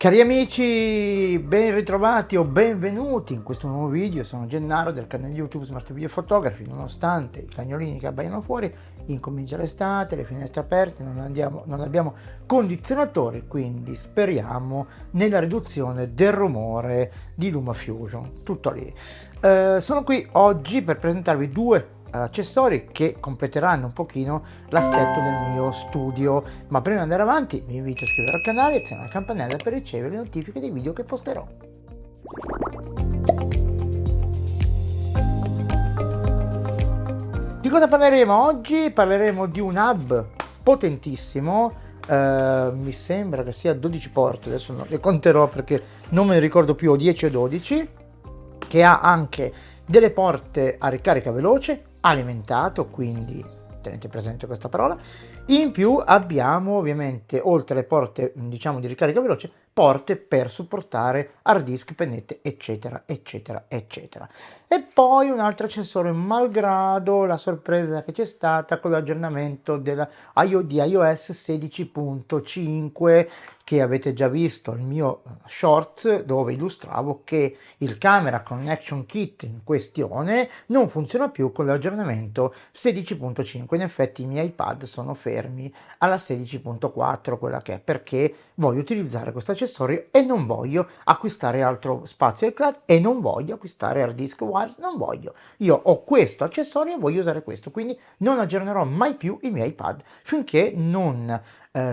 Cari amici, ben ritrovati o benvenuti in questo nuovo video. Sono Gennaro del canale YouTube Smart Video Photography. Nonostante i cagnolini che abbaiano fuori, incomincia l'estate, le finestre aperte, non abbiamo condizionatori, quindi speriamo nella riduzione del rumore di LumaFusion. Tutto lì. Sono qui oggi per presentarvi due accessori che completeranno un pochino l'assetto del mio studio, ma prima di andare avanti vi invito a iscrivervi al canale e azionare la campanella per ricevere le notifiche dei video che posterò. Di cosa parleremo oggi? Parleremo di un hub potentissimo, mi sembra che sia 12 porte, adesso non le conterò perché non me ne ricordo più, o 10 o 12, che ha anche delle porte a ricarica veloce, alimentato, quindi tenete presente questa parola. In più abbiamo ovviamente, oltre alle porte diciamo di ricarica veloce, porte per supportare hard disk, pennette, eccetera eccetera eccetera. E poi un altro accessorio, malgrado la sorpresa che c'è stata con l'aggiornamento di iOS 16.5, che avete già visto il mio short dove illustravo che il Camera Connection Kit in questione non funziona più con l'aggiornamento 16.5. In effetti i miei iPad sono fermi alla 16.4, quella che è, perché voglio utilizzare questo accessorio e non voglio acquistare altro spazio al cloud e non voglio acquistare hard disk wireless, non voglio. Io ho questo accessorio e voglio usare questo, quindi non aggiornerò mai più i miei iPad finché non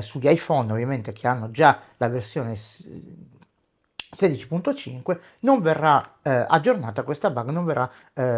sugli iPhone ovviamente che hanno già la versione 16.5 non verrà aggiornata questa bug, non verrà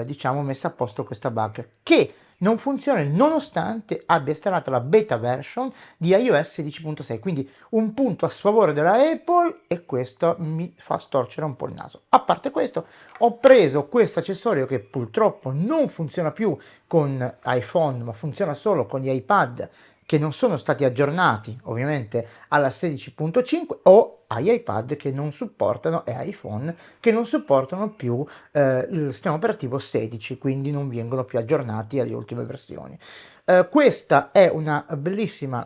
diciamo messa a posto questa bug che non funziona nonostante abbia installato la beta version di iOS 16.6, quindi un punto a sfavore della Apple, e questo mi fa storcere un po' il naso. A parte questo, ho preso questo accessorio che purtroppo non funziona più con iPhone, ma funziona solo con gli iPad che non sono stati aggiornati ovviamente alla 16.5 o agli iPad che non supportano e iPhone che non supportano più il sistema operativo 16, quindi non vengono più aggiornati alle ultime versioni. Questa è una bellissima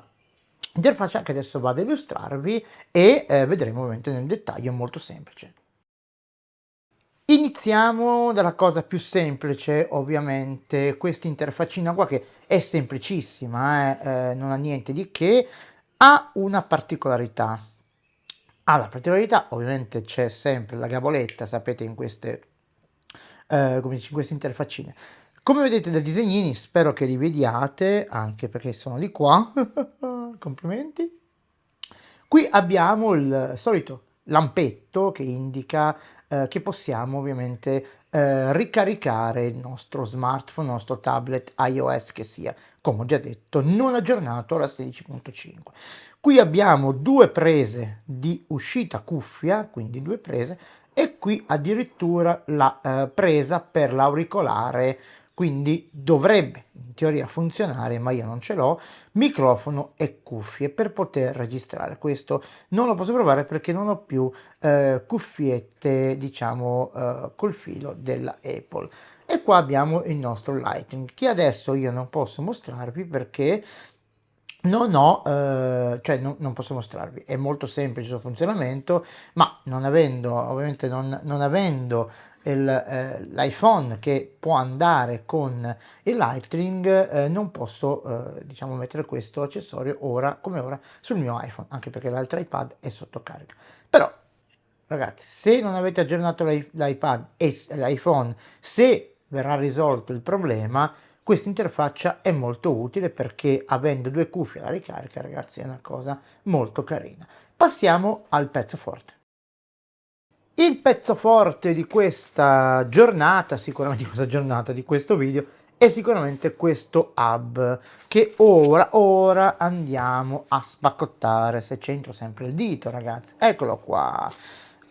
interfaccia che adesso vado a illustrarvi e vedremo ovviamente nel dettaglio, molto semplice. Iniziamo dalla cosa più semplice, ovviamente, questa interfaccina qua che è semplicissima, non ha niente di che, ha una particolarità. La particolarità, ovviamente c'è sempre la gavoletta, sapete, in queste, come dice, in queste interfaccine. Come vedete dai disegnini, spero che li vediate, anche perché sono di qua, complimenti. Qui abbiamo il solito lampetto che indica che possiamo ovviamente ricaricare il nostro smartphone, il nostro tablet iOS che sia, come ho già detto, non aggiornato alla 16.5. Qui abbiamo due prese di uscita cuffia, quindi due prese, e qui addirittura la presa per l'auricolare, quindi dovrebbe in teoria funzionare, ma io non ce l'ho, microfono e cuffie per poter registrare. Questo non lo posso provare perché non ho più cuffiette diciamo col filo della Apple. E qua abbiamo il nostro Lightning che adesso io non posso mostrarvi perché non ho, cioè non posso mostrarvi, è molto semplice il suo funzionamento, ma non avendo, ovviamente non avendo l'iPhone che può andare con il Lightning, non posso, diciamo, mettere questo accessorio ora, come ora, sul mio iPhone, anche perché l'altro iPad è sotto carica. Però, ragazzi, se non avete aggiornato l'iPad e l'iPhone, se verrà risolto il problema, questa interfaccia è molto utile perché avendo due cuffie alla ricarica, ragazzi, è una cosa molto carina. Passiamo al pezzo forte. Il pezzo forte di questa giornata, sicuramente di questa giornata, di questo video, è sicuramente questo hub che ora andiamo a spaccottare. Se c'entro sempre il dito, ragazzi, eccolo qua.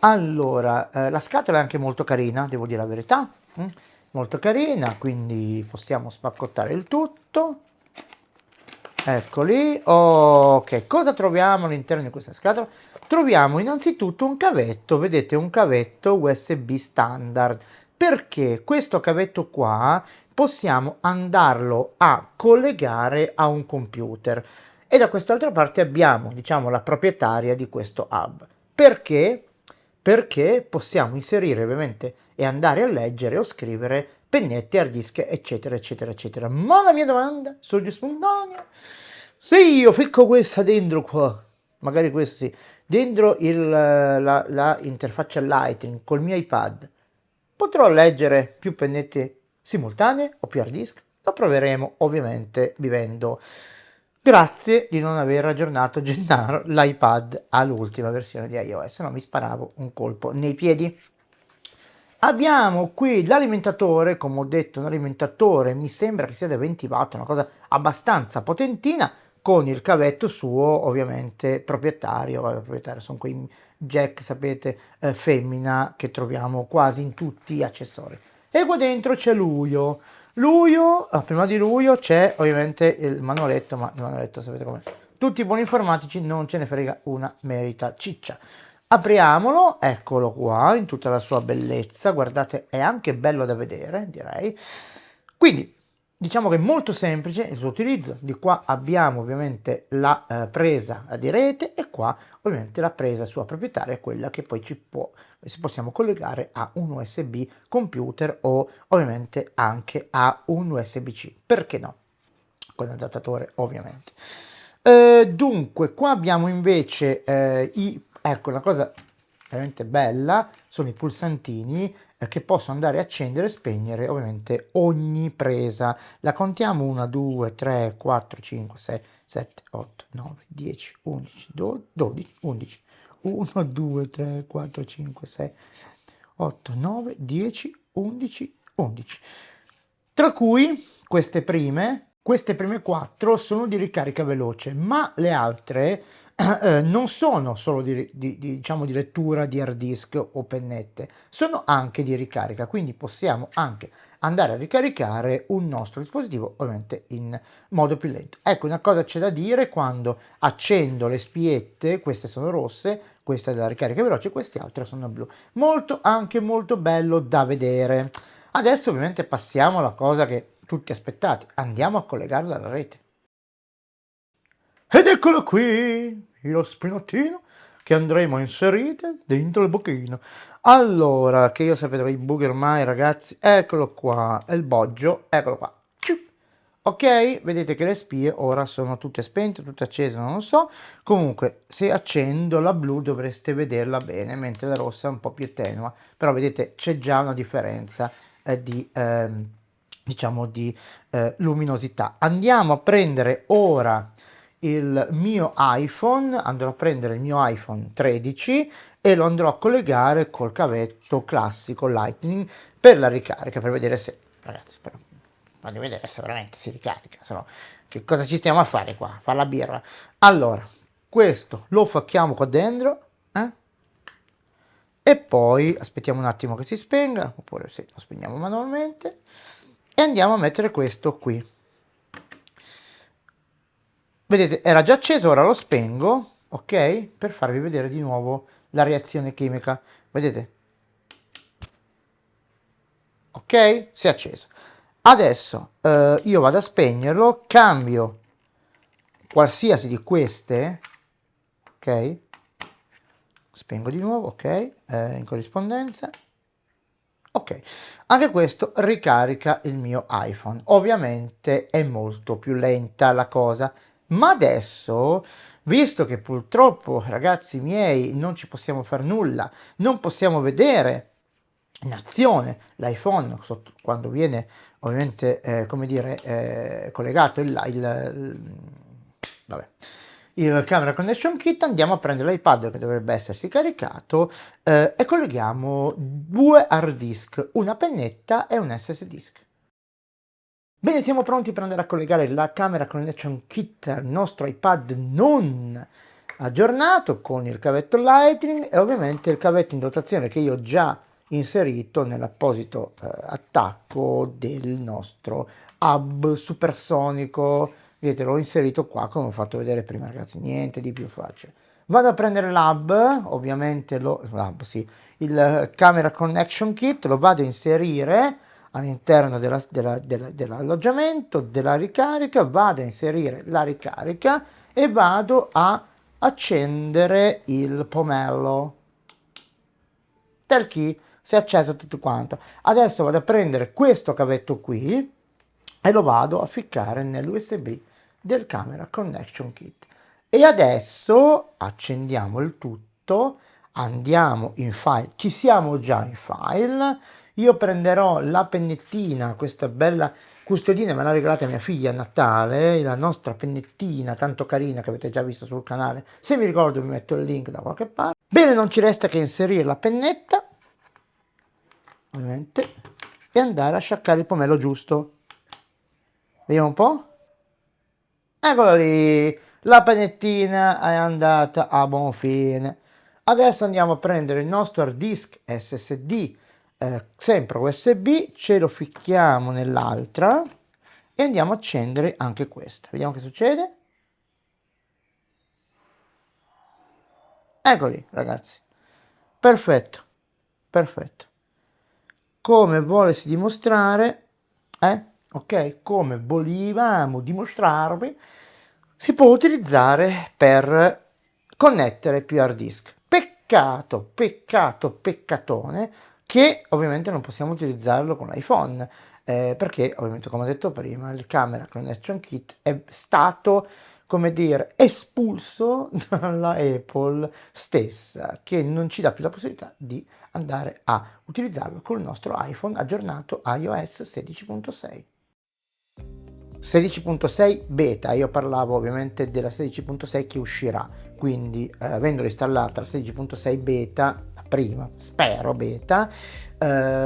Allora, la scatola è anche molto carina, devo dire la verità, molto carina, quindi possiamo spaccottare il tutto. Eccoli. Ok, cosa troviamo all'interno di questa scatola? Troviamo innanzitutto un cavetto, vedete, un cavetto USB standard. Perché questo cavetto qua possiamo andarlo a collegare a un computer, e da quest'altra parte abbiamo, diciamo, la proprietaria di questo hub. Perché? Perché possiamo inserire ovviamente e andare a leggere o scrivere pennette, hard disk, eccetera, eccetera, eccetera. Ma la mia domanda sorge spontanea: se io ficco questa dentro qua, magari questa sì, dentro la interfaccia Lightning col mio iPad, potrò leggere più pennette simultanee o più hard disk? Lo proveremo ovviamente vivendo. Grazie di non aver aggiornato Gennaro l'iPad all'ultima versione di iOS, no mi sparavo un colpo nei piedi. Abbiamo qui l'alimentatore, come ho detto, un alimentatore mi sembra che sia da 20 watt, una cosa abbastanza potentina, con il cavetto suo ovviamente proprietario, sono quei jack, sapete, femmina che troviamo quasi in tutti gli accessori. E qua dentro c'è l'Uio. L'Uio, prima di l'Uio c'è ovviamente il manualetto, ma il manualetto sapete come tutti i buoni informatici non ce ne frega una merita ciccia. Apriamolo, eccolo qua in tutta la sua bellezza, guardate è anche bello da vedere direi. Quindi diciamo che è molto semplice il suo utilizzo. Di qua abbiamo ovviamente la presa di rete e qua ovviamente la presa sua proprietaria, quella che poi si possiamo collegare a un USB computer o ovviamente anche a un USB-C, perché no? Con l'adattatore ovviamente. Dunque qua abbiamo invece ecco la cosa veramente bella sono i pulsantini che posso andare a accendere e spegnere ovviamente ogni presa. La contiamo 1, 2, 3, 4, 5, 6, 7, 8, 9, 10, 11, 12, 11. 1, 2, 3, 4, 5, 6, 8, 9, 10, 11, 11. Tra cui queste prime 4 sono di ricarica veloce, ma le altre non sono solo diciamo, di lettura di hard disk o pennette, sono anche di ricarica, quindi possiamo anche andare a ricaricare un nostro dispositivo ovviamente in modo più lento. Ecco, una cosa c'è da dire: quando accendo le spiette, queste sono rosse, questa è della ricarica veloce, queste altre sono blu. Anche molto bello da vedere. Adesso ovviamente passiamo alla cosa che tutti aspettate, andiamo a collegarla alla rete. Ed eccolo qui, lo spinottino che andremo a inserire dentro il buchino. Allora, che io sapete i buchi ormai ragazzi, eccolo qua, è il boggio, eccolo qua. Ok, vedete che le spie ora sono tutte spente, tutte accese, non lo so. Comunque, se accendo la blu dovreste vederla bene, mentre la rossa è un po' più tenua. Però vedete, c'è già una differenza diciamo di luminosità. Andiamo a prendere ora il mio iPhone, andrò a prendere il mio iPhone 13 e lo andrò a collegare col cavetto classico Lightning per la ricarica, per vedere se, ragazzi, voglio vedere se veramente si ricarica, se no, che cosa ci stiamo a fare qua? Fare la birra. Allora, questo lo facciamo qua dentro, e poi aspettiamo un attimo che si spenga, oppure se lo spegniamo manualmente, e andiamo a mettere questo qui. Vedete, era già acceso, ora lo spengo, ok? Per farvi vedere di nuovo la reazione chimica. Vedete? Ok? Si è acceso. Adesso io vado a spegnerlo, cambio qualsiasi di queste, ok? Spengo di nuovo, ok? In corrispondenza. Ok, anche questo ricarica il mio iPhone. Ovviamente è molto più lenta la cosa, ma adesso, visto che purtroppo, ragazzi miei, non ci possiamo fare nulla, non possiamo vedere in azione l'iPhone quando viene ovviamente, come dire, collegato vabbè, il camera connection kit, andiamo a prendere l'iPad che dovrebbe essersi caricato e colleghiamo 2 hard disk, una pennetta e un SSD disk. Bene, siamo pronti per andare a collegare la camera connection kit al nostro iPad non aggiornato con il cavetto Lightning e ovviamente il cavetto in dotazione che io ho già inserito nell'apposito attacco del nostro hub supersonico. Vedete, l'ho inserito qua come ho fatto vedere prima, ragazzi, niente di più facile. Vado a prendere l'hub, ovviamente sì, il camera connection kit, lo vado a inserire all'interno dell'alloggiamento, della ricarica, vado a inserire la ricarica e vado a accendere il pomello del key. Si è acceso tutto quanto. Adesso vado a prendere questo cavetto qui e lo vado a ficcare nell'USB del Camera Connection Kit. E adesso accendiamo il tutto, andiamo in file, ci siamo già in file. Io prenderò la pennettina, questa bella custodina, me l'ha regalata mia figlia a Natale, la nostra pennettina tanto carina che avete già visto sul canale. Se mi ricordo vi metto il link da qualche parte. Bene, non ci resta che inserire la pennetta, ovviamente, e andare a sciaccare il pomello giusto. Vediamo un po'. Eccola lì, la pennettina è andata a buon fine. Adesso andiamo a prendere il nostro hard disk SSD, sempre USB, ce lo ficchiamo nell'altra e andiamo a accendere anche questa. Vediamo che succede. Eccoli ragazzi, perfetto, perfetto. Come volessi dimostrare, ok, come volevamo dimostrarvi, si può utilizzare per connettere più hard disk. Peccato, peccato, peccatone che ovviamente non possiamo utilizzarlo con l'iPhone, perché ovviamente, come ho detto prima, il Camera Connection Kit è stato, come dire, espulso dalla Apple stessa, che non ci dà più la possibilità di andare a utilizzarlo con il nostro iPhone aggiornato a iOS 16.6. 16.6 beta, io parlavo ovviamente della 16.6 che uscirà, quindi avendo installata la 16.6 beta, prima, spero beta,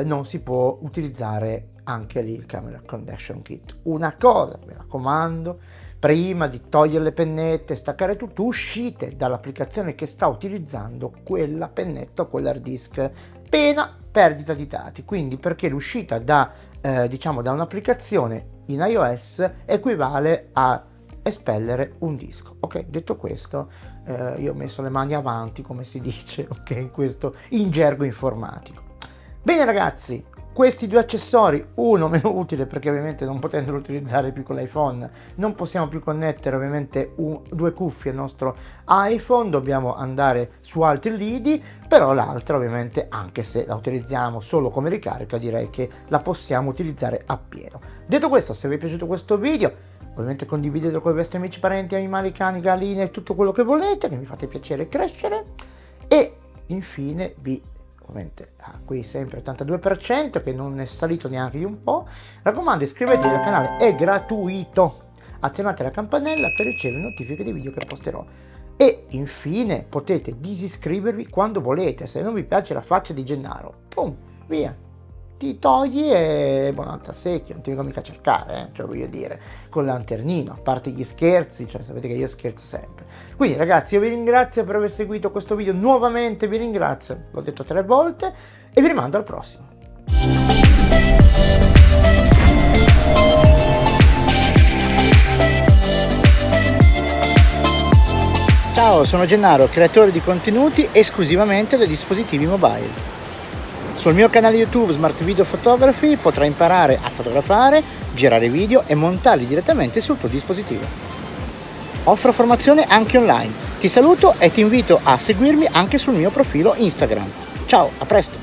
non si può utilizzare anche lì il Camera Connection Kit. Una cosa, mi raccomando, prima di togliere le pennette, staccare tutto, uscite dall'applicazione che sta utilizzando quella pennetta o quell'hard disk, pena perdita di dati. Quindi, perché l'uscita da un'applicazione in iOS equivale a espellere un disco. Ok, detto questo, io ho messo le mani avanti, come si dice, ok, in questo in gergo informatico. Bene ragazzi, questi due accessori, uno meno utile perché ovviamente non potendolo utilizzare più con l'iPhone non possiamo più connettere ovviamente due cuffie al nostro iPhone, dobbiamo andare su altri lidi, però l'altra ovviamente, anche se la utilizziamo solo come ricarica, direi che la possiamo utilizzare appieno. Detto questo, se vi è piaciuto questo video, ovviamente condividetelo con i vostri amici, parenti, animali, cani, galline e tutto quello che volete, che mi fate piacere crescere. E infine vi, ovviamente qui sempre 82% che non è salito neanche di un po', raccomando, iscrivetevi al canale, è gratuito, azionate la campanella per ricevere notifiche dei video che posterò. E infine potete disiscrivervi quando volete, se non vi piace la faccia di Gennaro, pum, via, ti togli e buonanotte a secchio, non ti vengo mica a cercare, cioè voglio dire, con la lanternino, a parte gli scherzi, cioè sapete che io scherzo sempre. Quindi ragazzi, io vi ringrazio per aver seguito questo video, nuovamente vi ringrazio, l'ho detto 3 volte, e vi rimando al prossimo. Ciao, sono Gennaro, creatore di contenuti esclusivamente dai dispositivi mobile. Sul mio canale YouTube Smart Video Photography potrai imparare a fotografare, girare video e montarli direttamente sul tuo dispositivo. Offro formazione anche online. Ti saluto e ti invito a seguirmi anche sul mio profilo Instagram. Ciao, a presto!